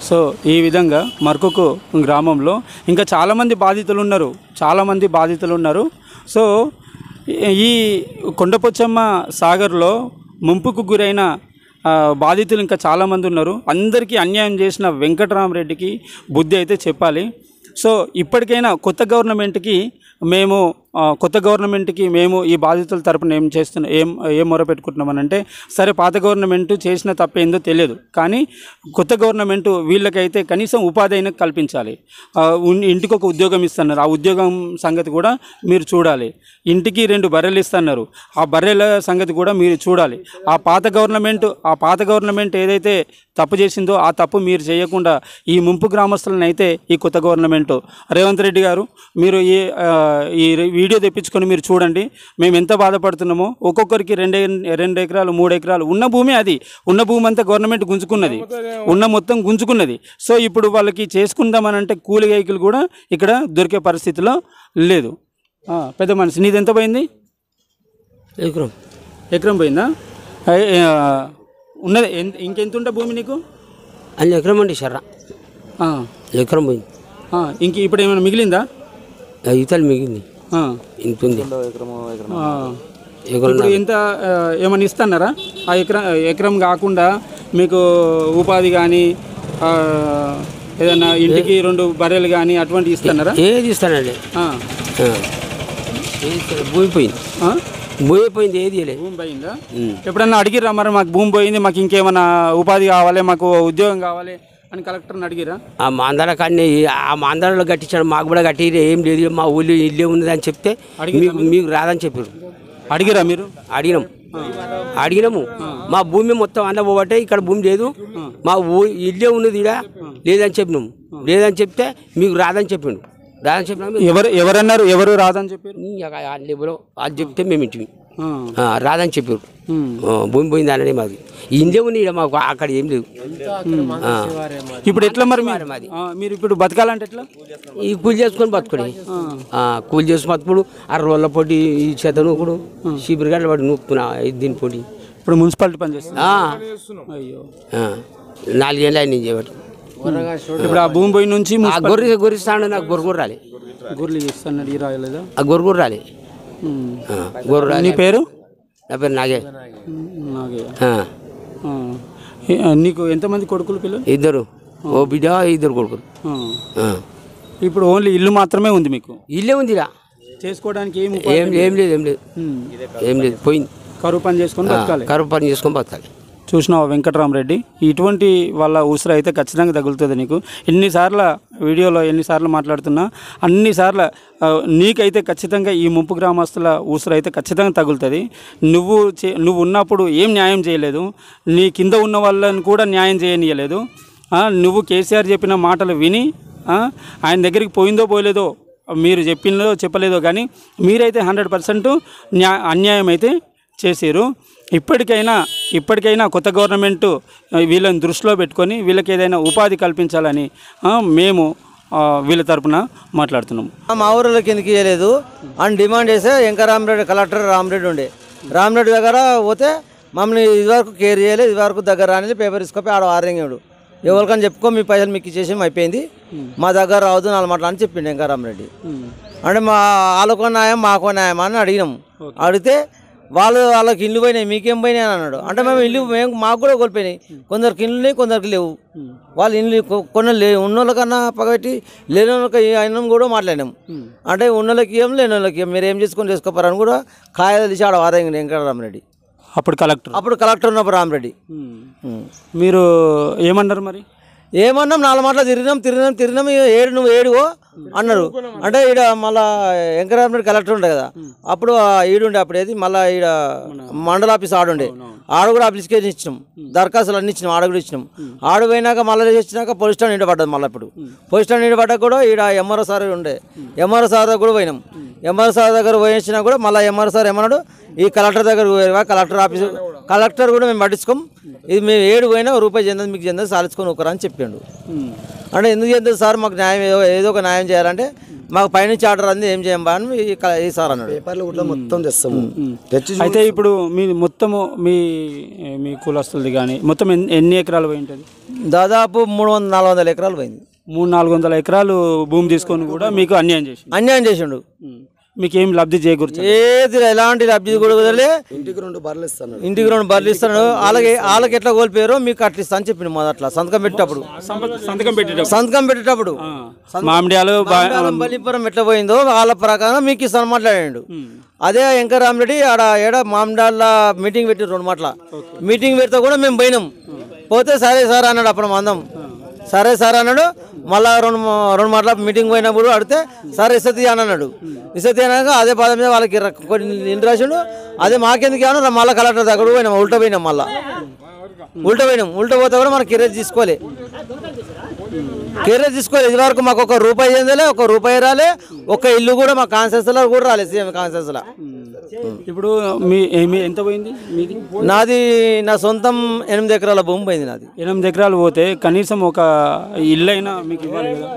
[SPEAKER 1] సో ఈ విధంగా మరకుకు గ్రామంలో ఇంకా చాలామంది బాధితులు ఉన్నారు. సో ఈ కొండపోచమ్మ సాగర్లో ముంపుకు గురైన బాధితులు ఇంకా చాలామంది ఉన్నారు. అందరికీ అన్యాయం చేసిన వెంకటరామరెడ్డికి బుద్ధి అయితే చెప్పాలి. సో ఇప్పటికైనా కొత్త గవర్నమెంట్కి మేము కొత్త గవర్నమెంట్కి మేము ఈ బాధితుల తరపున ఏం మొరపెట్టుకుంటున్నామనంటే, సరే పాత గవర్నమెంట్ చేసిన తప్పేందో తెలియదు, కానీ కొత్త గవర్నమెంట్ వీళ్ళకైతే కనీసం ఉపాధి అయినా కల్పించాలి. ఇంటికి ఒక ఉద్యోగం ఇస్తున్నారు, ఆ ఉద్యోగం సంగతి కూడా మీరు చూడాలి. ఇంటికి 2 బర్రెలు ఇస్తున్నారు, ఆ బర్రెల సంగతి కూడా మీరు చూడాలి. ఆ పాత గవర్నమెంట్ ఏదైతే తప్పు చేసిందో ఆ తప్పు మీరు చేయకుండా ఈ ముంపు గ్రామస్తులను అయితే ఈ కొత్త గవర్నమెంట్ రేవంత్ రెడ్డి గారు మీరు ఈ వీడియో తెప్పించుకొని మీరు చూడండి, మేము ఎంత బాధపడుతున్నామో. ఒక్కొక్కరికి 2 ఎకరాలు 3 ఎకరాలు ఉన్న భూమి, అది ఉన్న భూమి అంతా గవర్నమెంట్ గుంజుకున్నది, మొత్తం గుంజుకున్నది. సో ఇప్పుడు వాళ్ళకి చేసుకుందామని అంటే కూలి గైకులు కూడా ఇక్కడ దొరికే పరిస్థితిలో లేదు. పెద్ద మనిషి, నీది ఎంత పోయింది? ఎకరం పోయిందా? ఉన్నది ఇంకెంత ఉంటే భూమి నీకు?
[SPEAKER 5] అది ఎకరం అండి సర్రా, ఎకరం పోయింది.
[SPEAKER 1] ఇంక ఇప్పుడు ఏమైనా మిగిలిందా?
[SPEAKER 5] ఈతలు మిగిలింది, ఇంతుంది.
[SPEAKER 1] ఇప్పుడు ఎంత ఏమైనా ఇస్తున్నారా? ఆ ఎకరం కాకుండా మీకు ఉపాధి కానీ ఏదైనా ఇంటికి 2 బర్రెలు కానీ అటువంటి ఇస్తున్నారా?
[SPEAKER 5] ఏది ఇస్తానండి, భూమి పోయింది, భూమి పోయింది, ఏది
[SPEAKER 1] భూమి పోయిందా? ఎప్పుడన్నా అడిగిరా మరి మాకు భూమి పోయింది, మాకు ఇంకేమైనా ఉపాధి కావాలి, మాకు ఉద్యోగం కావాలి అని కలెక్టర్ని అడిగిరా?
[SPEAKER 5] ఆ మాందాల కానీ ఆ మాందాలలో కట్టించాడు, మాకు కూడా కట్టి ఏం లేదు, మా ఊళ్ళో ఇల్లే ఉన్నదని చెప్తే మీకు రాదని చెప్పారు.
[SPEAKER 1] అడిగిరా మీరు?
[SPEAKER 5] అడిగినాము. మా భూమి మొత్తం అన్న పోబట్టే ఇక్కడ భూమి లేదు, మా ఇల్లే ఉన్నది ఇడా లేదని చెప్పినాము. లేదని చెప్తే మీకు రాదని చెప్పిండు. రాదని చెప్పినా
[SPEAKER 1] ఎవరన్నారు? ఎవరు రాదని చెప్పారు?
[SPEAKER 5] వాళ్ళు చెప్తే మేము ఇంటివి రాదని చెప్పారు. భూమి పోయింది అనడే మాది, ఇందే ఉంది ఇక్కడ, మాకు అక్కడ ఏం లేదు.
[SPEAKER 1] ఇప్పుడు ఎట్లా మరి మీరు ఇప్పుడు బతకాలంటే ఎట్లా?
[SPEAKER 5] ఈ కూలి చేసుకొని బతుకుడు, కూలి చేసుకుని బతుకుడు. ఆ రోళ్ళ పొడి ఈ చేత నూకుడు, శిబిరి గంటల పడి నూపుతున్నా దీని పొడి.
[SPEAKER 1] ఇప్పుడు మున్సిపాలిటీ పని చేస్తున్నా?
[SPEAKER 5] అయ్యో 4 ఏళ్ళు ఆయన చేయబట్టి.
[SPEAKER 1] ఇప్పుడు ఆ భూమి పోయి నుంచి
[SPEAKER 5] గొర్రెస్తాడు, నాకు గొర్రె రాలే.
[SPEAKER 1] గొర్రెలు చేస్తాడు ఈ రాయలేదా?
[SPEAKER 5] ఆ గొర్రె రాలే.
[SPEAKER 1] నీ పేరు?
[SPEAKER 5] నా పేరు నాగే.
[SPEAKER 1] నీకు ఎంతమంది కొడుకులు పిల్లలు?
[SPEAKER 5] 2, ఓ బిడ్డ 2 కొడుకులు.
[SPEAKER 1] ఇప్పుడు ఓన్లీ ఇల్లు మాత్రమే ఉంది మీకు?
[SPEAKER 5] ఇల్లే ఉంది
[SPEAKER 1] చేసుకోవడానికి
[SPEAKER 5] ఏం లేదు పోయింది.
[SPEAKER 1] కరువు పని చేసుకొని
[SPEAKER 5] బతకాలి.
[SPEAKER 1] చూసినావా వెంకటరామరెడ్డి, ఇటువంటి వాళ్ళ ఊసర అయితే ఖచ్చితంగా తగులుతుంది నీకు. వీడియోలో ఎన్నిసార్లు మాట్లాడుతున్నా అన్నిసార్లు నీకైతే ఖచ్చితంగా ఈ ముంపు గ్రామస్తుల ఊసర అయితే ఖచ్చితంగా తగులుతుంది. నువ్వు ఉన్నప్పుడు ఏం న్యాయం చేయలేదు, నీ కింద ఉన్న వాళ్ళని కూడా న్యాయం చేయనీయలేదు. నువ్వు కేసీఆర్ చెప్పిన మాటలు విని ఆయన దగ్గరికి పోయిందో పోలేదో, మీరు చెప్పలేదో కానీ మీరైతే 100% అన్యాయం అయితే చేసారు. ఇప్పటికైనా కొత్త గవర్నమెంట్ వీళ్ళని దృష్టిలో పెట్టుకొని వీళ్ళకి ఏదైనా ఉపాధి కల్పించాలని మేము వీళ్ళ తరపున మాట్లాడుతున్నాము.
[SPEAKER 8] మా ఊరిలో కిందకి ఇవ్వలేదు అని డిమాండ్ చేస్తే వెంకరామరెడ్డి, కలెక్టర్ రామరెడ్డి దగ్గర పోతే మమ్మల్ని ఇదివరకు కేర్ చేయలేదు, ఇదివరకు దగ్గర రాని పేపర్ తీసుకొని ఆడ ఆరంగాడు. ఎవరికని చెప్పుకో, మీ పైసలు మీకు ఇచ్చేసి అయిపోయింది, మా దగ్గర రావద్దు 4 మాటలు అని చెప్పిండు వెంకరామరెడ్డి. అంటే వాళ్ళకో న్యాయం మాకో న్యాయం అని అడిగినాము. అడిగితే వాళ్ళకి ఇల్లు పోయినాయి, మీకేం పోయినాయి అని అన్నాడు. అంటే మాకు కూడా కోల్పోయినాయి, కొందరికి ఇల్లు ఉన్నాయి, కొందరికి లేవు. వాళ్ళు ఇల్లు కొన్ని ఉన్నోళ్ళకన్నా పగబెట్టి లేని వాళ్ళకి అయినా కూడా మాట్లాడినాము. అంటే ఉన్నోళ్ళకి ఏం లేని వాళ్ళకి ఏం, మీరు ఏం చేసుకోపోరని కూడా కాయలు తీసి ఆడ వారండి వెంకటరామరెడ్డి.
[SPEAKER 1] అప్పుడు
[SPEAKER 8] కలెక్టర్ ఉన్నప్పుడు రామరెడ్డి.
[SPEAKER 1] మీరు ఏమన్నారు మరి?
[SPEAKER 8] ఏమన్నాం, 4 మాటలు తిరిగినాం. నువ్వు ఏడువో అన్నారు. అంటే ఈడ మళ్ళా వెంకరామరెడ్డి కలెక్టర్ ఉండే కదా, అప్పుడు ఈడుండే, అప్పుడు ఏది మళ్ళీ ఈడ మండల ఆఫీస్ ఆడుండే, ఆడ కూడా అప్లికేషన్ ఇచ్చినాం, దరఖాస్తులు అన్ని ఇచ్చినాం, ఆడ కూడా ఇచ్చినాం. ఆడ పోయినాక మళ్ళీ వచ్చినాక పోలీస్ స్టేషన్ నిండబడ్డది. మళ్ళీ ఇప్పుడు పోలీస్ స్టేషన్ నిండబడ్డా కూడా ఈడ ఎంఆర్ఓ సార్ ఉండే, ఎంఆర్ఓ సార్ దగ్గర కూడా పోయినాం. ఎంఆర్ఓ సార్ దగ్గర పోయించినా కూడా మళ్ళీ ఎంఆర్ఓ సార్ ఏమన్నాడు, ఈ కలెక్టర్ దగ్గర పోయేవా, కలెక్టర్ ఆఫీసు, కలెక్టర్ కూడా మేము పట్టించుకోం, ఇది మేము ఏడు పోయినా రూపాయి చెందదు, మీకు చెందదు, సాలించుకొని ఒకరా అని చెప్పిండు. అంటే ఎందుకు చెందదు సార్, మాకు న్యాయం ఏదో ఒక న్యాయం చేయాలంటే మాకు పైనుంచి ఆర్డర్ అంది, ఏం చేయం బా అని ఈ సార్ అన్నాడు.
[SPEAKER 3] పేపర్లు కూడా మొత్తం తెస్తాము.
[SPEAKER 1] అయితే ఇప్పుడు మీ మొత్తము మీ కులస్తులది కానీ మొత్తం ఎన్ని ఎకరాలు పోయి ఉంటుంది?
[SPEAKER 8] దాదాపు 300-400 ఎకరాలు పోయింది.
[SPEAKER 1] 300-400 ఎకరాలు భూమి తీసుకొని కూడా మీకు అన్యాయం చేసిండు. మీకు ఏం లబ్ధి చేకూర్చు
[SPEAKER 8] ఏది ఎలాంటి లబ్ధి కూడా కుదరలే.
[SPEAKER 3] ఇంటికి 2 బర్రెలు ఇస్తాను,
[SPEAKER 8] ఇంటికి 2 బర్రెలు ఇస్తాను. వాళ్ళకి ఎట్లా కోల్పోయారో మీకు అట్లా ఇస్తా అని చెప్పిండు మొదట్లో సంతకం పెట్టేటప్పుడు.
[SPEAKER 1] మామిడియాలు
[SPEAKER 8] బలిపురం ఎట్లా పోయిందో వాళ్ళ ప్రకారం మీకు ఇస్తాను మాట్లాడాడు. అదే వెంకట రామరెడ్డి ఏడ మామిడాల మీటింగ్ పెట్టి 2 మాటల మీటింగ్ పెడితే కూడా మేము పోయినాం. పోతే సరే సార్ అన్నాడు. అప్పుడు మందం సరే సార్ అన్నాడు. మళ్ళా 2 మాటల మీటింగ్ పోయినప్పుడు అడిగితే సరే ఇసతి అని అన్నాడు. ఇసతి అన్నాక అదే పద మీద వాళ్ళకి కొన్ని ఇంటి రాసిండు. అదే మాకెందుకు ఏమన్నా మళ్ళీ కలెక్టర్ దగ్గర పోయినాం. ఉల్టా పోయినాం. మళ్ళీ ఉల్టా పోతే కూడా మనకి కిరేజ్ తీసుకోలే. ఇది వరకు మాకు 1 రూపాయి చెందలే, 1 రూపాయి రాలే. 1 ఇల్లు కూడా మా కాన్సెన్స్లో కూడా రాలేదు. సీఎం కాన్సెన్స్లో.
[SPEAKER 1] ఇప్పుడు ఎంత పోయింది మీది?
[SPEAKER 8] నాది నా సొంతం 8 ఎకరాల భూమి పోయింది. నాది
[SPEAKER 1] 8 ఎకరాలు పోతే కనీసం ఒక ఇల్లు అయినా మీకు ఇవ్వాలి కదా.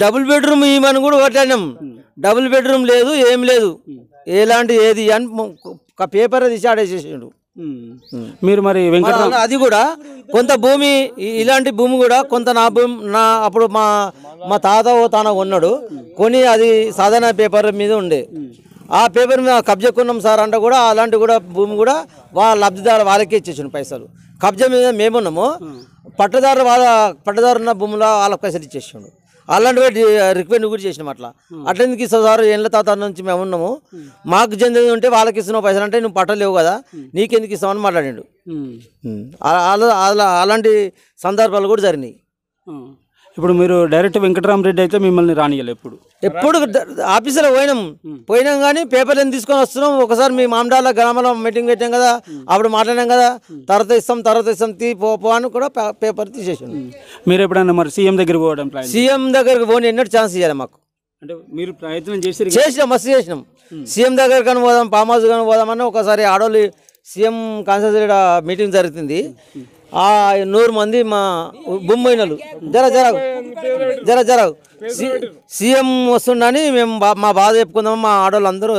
[SPEAKER 8] డబుల్ బెడ్రూమ్ ఇవ్వమని కూడా కొట్టాం. డబుల్ బెడ్రూమ్ లేదు, ఏం లేదు. ఎలాంటి ఏది అని పేపర్ తీసి ఆడేసేసిండు.
[SPEAKER 1] మీరు మరి
[SPEAKER 8] అది కూడా కొంత భూమి, ఇలాంటి భూమి కూడా కొంత నా భూమి అప్పుడు మా తాత తాన ఉన్నాడు కొని, అది సాధారణ పేపర్ మీద ఉండే. ఆ పేపర్ మీద కబ్జా కొన్నాం సార్ అంటే కూడా అలాంటి కూడా భూమి కూడా వాళ్ళ లబ్ధిదారు వాళ్ళకే ఇచ్చేసాను పైసలు. కబ్జా మీద మేమున్నాము, పట్టదారు ఉన్న భూమిలో వాళ్ళకి పైసలు ఇచ్చేసాడు. అలాంటి రిక్వెస్ట్ కూడా చేసినాం. అట్లా ఎందుకు ఇస్తావు సార్, ఏళ్ళ తాత నుంచి మేము ఉన్నాము, మాకు చెందింది ఉంటే వాళ్ళకి ఇస్తున్నావు పైసలు అంటే నువ్వు పట్టలేవు కదా, నీకెందుకు ఇస్తామని మాట్లాడాడు. అలాంటి సందర్భాలు కూడా జరిగినాయి.
[SPEAKER 1] ఇప్పుడు మీరు డైరెక్ట్ వెంకటరామరెడ్డి అయితే మిమ్మల్ని రానియాలి ఎప్పుడు
[SPEAKER 8] ఆఫీసులో పోయినాం కానీ పేపర్లు ఎందుకు తీసుకొని వస్తున్నాం. ఒకసారి మీ మామిడాల గ్రామంలో మీటింగ్ పెట్టాం కదా, అప్పుడు మాట్లాడాం కదా, తర్వాత ఇస్తాం పో అని కూడా పేపర్ తీసేసాను.
[SPEAKER 1] మీరు ఎప్పుడన్నా మరి సీఎం దగ్గరికి పోవడం?
[SPEAKER 8] సీఎం దగ్గరికి పోనీ ఎన్నట్టు ఛాన్స్ ఇవ్వాలి మాకు.
[SPEAKER 1] అంటే మీరు ప్రయత్నం
[SPEAKER 8] చేసినాం, మస్తు చేసినాం. సీఎం దగ్గర కానీ పోదాం, ఫామ్ హౌస్ కానీ పోదామని ఒకసారి ఆడోళ్ళు సీఎం కాన్సెన్ట్రేట్ మీటింగ్ జరుగుతుంది. 100 మంది మా బొమ్మైనలు జర సీఎం వస్తుండని మేము మా బాధ చెప్పుకుందాం. మా ఆడవాళ్ళు అందరూ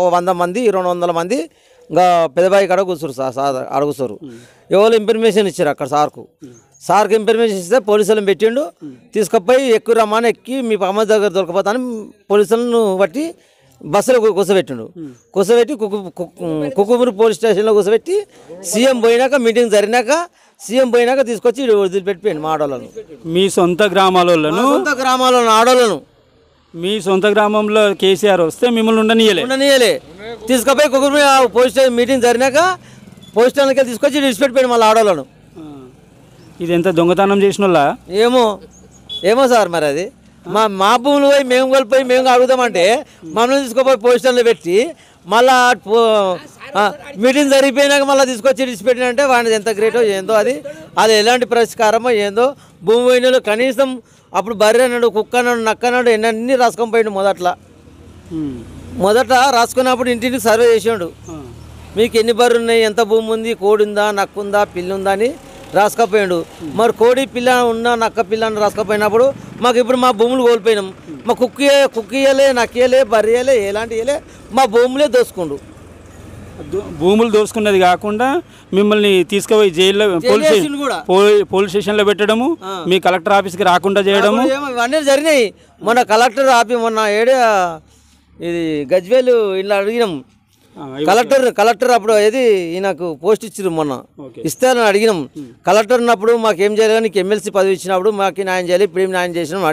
[SPEAKER 8] 100 మంది 200 మంది ఇంకా పెద్దబాయి కాడ కూర్చోరు సార్ అడుగుతారు. ఎవరు ఇన్ఫర్మేషన్ ఇచ్చారు అక్కడ సార్కి ఇన్ఫర్మేషన్ ఇస్తే పోలీసులను పెట్టిండు. తీసుకుపోయి ఎక్కువ రమ్మని ఎక్కి మీ అమ్మ దగ్గర దొరకపోతాను పోలీసులను బట్టి బస్సులో కూర్చోబెట్టిండు. కూర్చోబెట్టి కుకుమూరు పోలీస్ స్టేషన్లో కూర్చోబెట్టి సీఎం పోయినాక మీటింగ్ జరిగినాక తీసుకొచ్చి వదిలిపెట్టిపోయింది మా ఆడవాళ్ళను.
[SPEAKER 1] మీ సొంత గ్రామాలలో
[SPEAKER 8] ఆడవాళ్ళను
[SPEAKER 1] మీ సొంత గ్రామంలో కేసీఆర్ వస్తే మిమ్మల్ని ఉండనియలే.
[SPEAKER 8] తీసుకుపోయి కుకుమూరు పోలీస్ స్టేషన్ మీటింగ్ జరిగినాక పోలీస్ స్టేషన్కి తీసుకొచ్చి విడిచిపెట్టిపోయింది మళ్ళీ ఆడవాళ్ళను.
[SPEAKER 1] ఇది ఎంత దొంగతనం చేసిన వాళ్ళ
[SPEAKER 8] ఏమో సార్. మరి అది మా భూములు పోయి మేము కోల్పోయి మేము అడుగుదామంటే మమ్మల్ని తీసుకుపోయి పోలీస్ స్టేషన్లో పెట్టి మళ్ళా మీటింగ్ జరిగిపోయినాక మళ్ళీ తీసుకొచ్చి విడిచిపెట్టినంటే వాడిని ఎంత గ్రేటో ఏందో, అది ఎలాంటి పరిష్కారమో ఏందో. భూమి పోయిన కనీసం అప్పుడు బర్రె అన్నాడు, కుక్క అన్నాడు, నక్క అన్నాడు, ఎన్ని రాసుకొని పోయిండు. మొదట రాసుకున్నప్పుడు ఇంటిని సర్వే చేసాడు. మీకు ఎన్ని బర్రెలు ఉన్నాయి, ఎంత భూమి ఉంది, కోడి ఉందా, నక్క ఉందా, పిల్లి ఉందా అని రాసుకపోయాడు. మరి కోడి పిల్ల ఉన్న నక్క పిల్లని రాసుకపోయినప్పుడు మాకు ఇప్పుడు మా భూములు కోల్పోయినాం. మా కుక్కియలే, నక్కియలే, బర్రెయలే, ఎలాంటి ఇయలే, మా భూములే దోసుకుండు.
[SPEAKER 1] భూములు దోసుకున్నది కాకుండా మిమ్మల్ని తీసుకుపోయి జైల్లో పోలీస్ స్టేషన్లో పెట్టడము, మీ కలెక్టర్ ఆఫీస్కి రాకుండా చేయడము
[SPEAKER 8] ఇవన్నీ జరిగినాయి. మొన్న కలెక్టర్ మొన్న ఇది గజ్వేలు ఇలా అడిగినాం. కలెక్టర్ అప్పుడు ఈయనకు పోస్ట్ ఇచ్చారు. మొన్న ఇస్తారని అడిగినాం. కలెక్టర్ ఉన్నప్పుడు మాకేం చేయాలి, నీకు ఎమ్మెల్సీ పదవి ఇచ్చినప్పుడు మాకు న్యాయం చేయాలి, ఇప్పుడు ఏం న్యాయం చేసినాం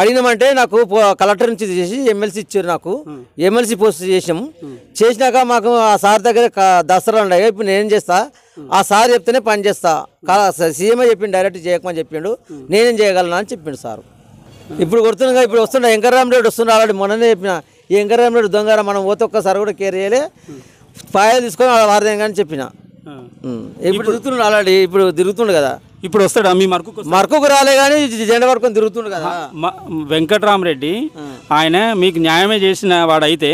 [SPEAKER 8] అడిగినామంటే నాకు కలెక్టర్ నుంచి చేసి ఎమ్మెల్సీ ఇచ్చారు. నాకు ఎమ్మెల్సీ పోస్ట్ చేసినాక మాకు ఆ సార్ దగ్గర దసరా ఉండగా ఇప్పుడు నేనేం చేస్తా, ఆ సార్ చెప్తేనే పని చేస్తా. సీఎంఏ చెప్పిండు, డైరెక్ట్ చేయకమని చెప్పిండు. నేనేం చేయగలను అని చెప్పిండు సార్. ఇప్పుడు కొడుతున్నా, ఇప్పుడు వస్తుండ వెంకటరామరెడ్డి వస్తుండే. ఆల్రెడీ మొన్ననే చెప్పిన వెంకటరామరెడ్డి దొంగ మనం పోతే ఒక్కసారి కూడా కేర్ చేయలే, పాయలు తీసుకొని వారదేం కానీ చెప్పిన. ఇప్పుడు తిరుగుతుండు ఆల్రెడీ, ఇప్పుడు తిరుగుతుండు కదా.
[SPEAKER 1] ఇప్పుడు వస్తాడా మీ
[SPEAKER 8] మరకుకు రాలే కానీ జెండా పట్టుకొని తిరుగుతుండు కదా
[SPEAKER 1] వెంకటరామరెడ్డి. ఆయన మీకు న్యాయమే చేసిన వాడైతే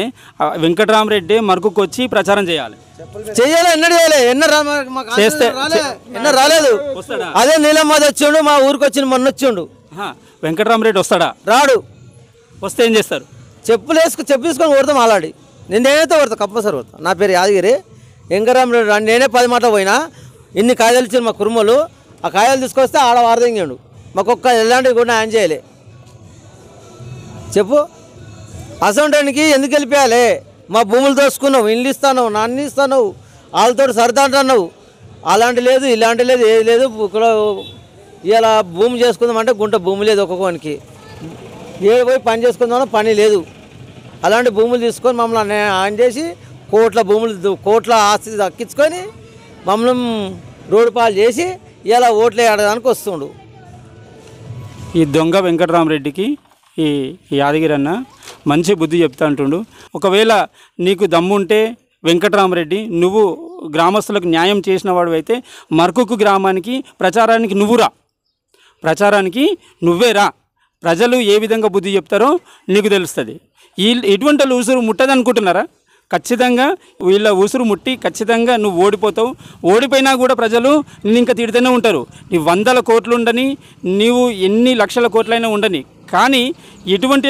[SPEAKER 1] వెంకటరామరెడ్డి మరకుకు వచ్చి ప్రచారం చేయాలి.
[SPEAKER 8] ఎన్నడూ చేయాలి, ఎన్న రాలేదు. అదే నీలమ్మాది వచ్చిండు, మా ఊరికి వచ్చిండు, మొన్న వచ్చిండు.
[SPEAKER 1] వెంకటరామరెడ్డి వస్తాడా?
[SPEAKER 8] రాడు.
[SPEAKER 1] వస్తే ఏం చేస్తారు?
[SPEAKER 8] చెప్పు తీసుకొని కొడతాం. ఆలాడి నేనైతే కొడతా, కంపల్సరీ కొడతా. నా పేరు యాదగిరి. వెంకటరామరెడ్డి నేనే 10 మాటలు పోయినా. ఇన్ని కాయలు ఇచ్చారు మా కురుమలు. ఆ కాయలు తీసుకొస్తే ఆడ వారదెంగాడు. మాకు ఎలాంటివి కూడా ఆయన చేయలే. చెప్పు అసంటానికి ఎందుకు వెళ్ళిపోయాలి? మా భూములు దోసుకున్నావు, ఇల్లు ఇస్తాను, నాన్న ఇస్తాను, వాళ్ళతో సరదా అంటున్నావు. అలాంటి లేదు, ఇలాంటి లేదు, ఏది లేదు. ఇక్కడ ఇలా భూమి చేసుకుందామంటే గుంట భూమి లేదు ఒక్కొక్కనికి. ఏడు పోయి పని చేసుకుందామన్నా పని లేదు. అలాంటి భూములు తీసుకొని మమ్మల్ని ఆన్ చేసి కోట్ల ఆస్తి దక్కించుకొని మమ్మల్ని రోడ్డు పాలు చేసి ఇలా ఓట్లు వేయడానికి వస్తుండు.
[SPEAKER 1] ఈ దొంగ వెంకటరామరెడ్డికి ఈ యాదగిరి అన్న మంచి బుద్ధి చెప్తా అంటుండు. ఒకవేళ నీకు దమ్ముంటే వెంకటరామరెడ్డి, నువ్వు గ్రామస్తులకు న్యాయం చేసిన వాడు అయితే మర్కుకు గ్రామానికి ప్రచారానికి నువ్వే రా. ప్రజలు ఏ విధంగా బుద్ధి చెప్తారో నీకు తెలుస్తుంది. ఇటువంటి ఉసురు ముట్టదనుకుంటున్నారా? ఖచ్చితంగా వీళ్ళ ఉసురు ముట్టి ఖచ్చితంగా నువ్వు ఓడిపోతావు. ఓడిపోయినా కూడా ప్రజలు నిన్ను ఇంకా తిడుతూనే ఉంటారు. నీ 100 కోట్లు ఉండని, నీవు ఎన్ని లక్షల కోట్లైనా ఉండని, కానీ ఇటువంటి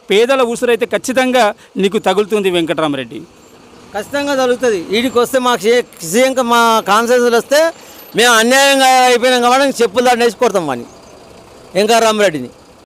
[SPEAKER 1] పేదల ఉసురు అయితే ఖచ్చితంగా నీకు తగులుతుంది వెంకటరామరెడ్డి.
[SPEAKER 8] ఖచ్చితంగా జరుగుతుంది. వీడికి వస్తే మాకు సీఎం మా కాన్సెన్స్లు వస్తే మేము అన్యాయంగా అయిపోయినాం కాబట్టి చెప్పులు దాడి వేసి కొడతాం వాడిని వెంకటరామరెడ్డిని.